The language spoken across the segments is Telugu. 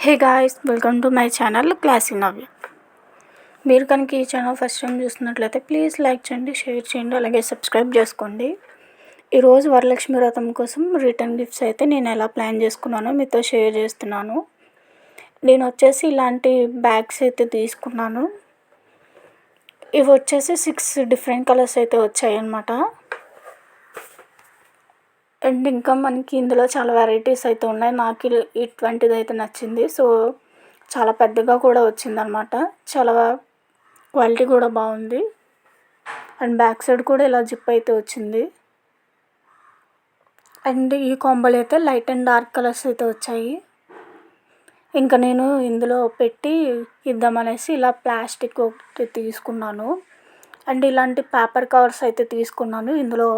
Hey guys, welcome to my channel Classy Navya. మీరు కనుక ఈ ఛానల్ ఫస్ట్ టైం చూస్తున్నట్లయితే ప్లీజ్ లైక్ చేయండి, షేర్ చేయండి, అలాగే సబ్స్క్రైబ్ చేసుకోండి. ఈరోజు వరలక్ష్మి వ్రతం కోసం రిటర్న్ గిఫ్ట్స్ అయితే నేను ఎలా ప్లాన్ చేసుకున్నానో మీతో షేర్ చేస్తున్నాను. నేను వచ్చేసి ఇలాంటి బ్యాగ్స్ అయితే తీసుకున్నాను. ఇవి వచ్చేసి 6 డిఫరెంట్ కలర్స్ అయితే వచ్చాయి అన్నమాట. అండ్ ఇంకా మనకి ఇందులో చాలా వెరైటీస్ అయితే ఉన్నాయి. నాకు ఇటువంటిది అయితే నచ్చింది. సో చాలా పెద్దగా కూడా వచ్చిందనమాట. చాలా క్వాలిటీ కూడా బాగుంది. అండ్ బ్యాక్ సైడ్ కూడా ఇలా జిప్ అయితే వచ్చింది. అండ్ ఈ కాంబోలో అయితే లైట్ అండ్ డార్క్ కలర్స్ అయితే వచ్చాయి. ఇంకా నేను ఇందులో పెట్టి ఇద్దామనేసి ఇలా ప్లాస్టిక్ ఒకటి తీసుకున్నాను. అండ్ ఇలాంటి పేపర్ కవర్స్ అయితే తీసుకున్నాను. ఇందులో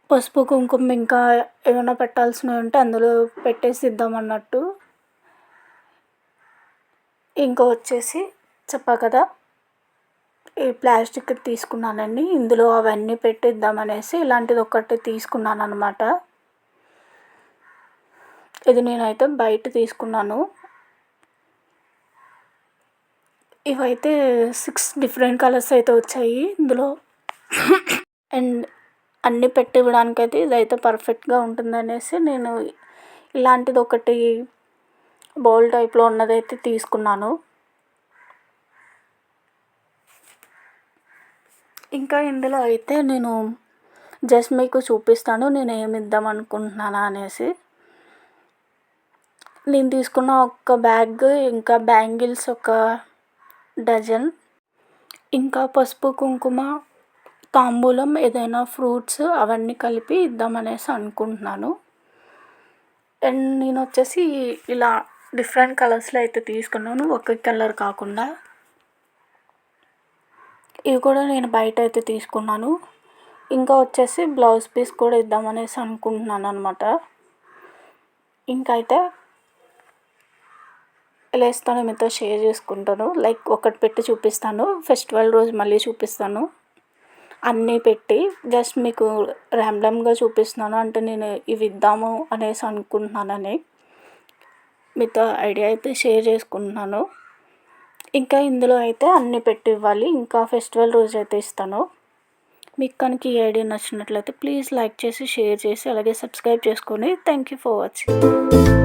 పసుపు, కుంకుమ ఇంకా ఏమైనా పెట్టాల్సినవి ఉంటే అందులో పెట్టేసి ఇద్దామన్నట్టు. ఇంకా వచ్చేసి చెప్పా కదా, ఈ ప్లాస్టిక్ తీసుకున్నానండి. ఇందులో అవన్నీ పెట్టిద్దామనేసి ఇలాంటిది ఒకటి తీసుకున్నాను అనమాట. ఇది నేనైతే బయట తీసుకున్నాను. ఇవైతే 6 డిఫరెంట్ కలర్స్ అయితే వచ్చాయి ఇందులో. అండ్ అన్నీ పెట్టి ఇవ్వడానికైతే ఇదైతే పర్ఫెక్ట్గా ఉంటుందనేసి నేను ఇలాంటిది ఒకటి బౌల్ టైప్లో ఉన్నదైతే తీసుకున్నాను. ఇంకా ఇందులో అయితే నేను జస్ట్ మీకు చూపిస్తాను నేను ఏమి ఇద్దాం అనుకుంటున్నాను అనేసి. నేను తీసుకున్న ఒక బ్యాగ్, ఇంకా బ్యాంగిల్స్ ఒక డజన్, ఇంకా పసుపు, కుంకుమ, తాంబూలం, ఏదైనా ఫ్రూట్స్ అవన్నీ కలిపి ఇద్దామనేసి అనుకుంటున్నాను. అండ్ నేను వచ్చేసి ఇలా డిఫరెంట్ కలర్స్లో అయితే తీసుకున్నాను, ఒకే కలర్ కాకుండా. ఇవి కూడా నేను బయట అయితే తీసుకున్నాను. ఇంకా వచ్చేసి బ్లౌజ్ పీస్ కూడా ఇద్దామనేసి అనుకుంటున్నాను అనమాట. ఇంకా అయితే ఎలా ఇస్తానో మీతో షేర్ చేసుకుంటాను. లైక్ ఒకటి పెట్టి చూపిస్తాను, ఫెస్టివల్ రోజు మళ్ళీ చూపిస్తాను. అన్నీ పెట్టి జస్ట్ మీకు ర్యాండమ్గా చూపిస్తున్నాను. అంటే నేను ఇవి ఇద్దాము అనేసి అనుకుంటున్నానని మీతో ఐడియా అయితే షేర్ చేసుకుంటున్నాను. ఇంకా ఇందులో అయితే అన్నీ పెట్టి ఇవ్వాలి. ఇంకా ఫెస్టివల్ రోజు అయితే ఇస్తాను. మీకు కనుక ఈ ఐడియా నచ్చినట్లయితే ప్లీజ్ లైక్ చేసి, షేర్ చేసి, అలాగే సబ్స్క్రైబ్ చేసుకొని. Thank you for watching.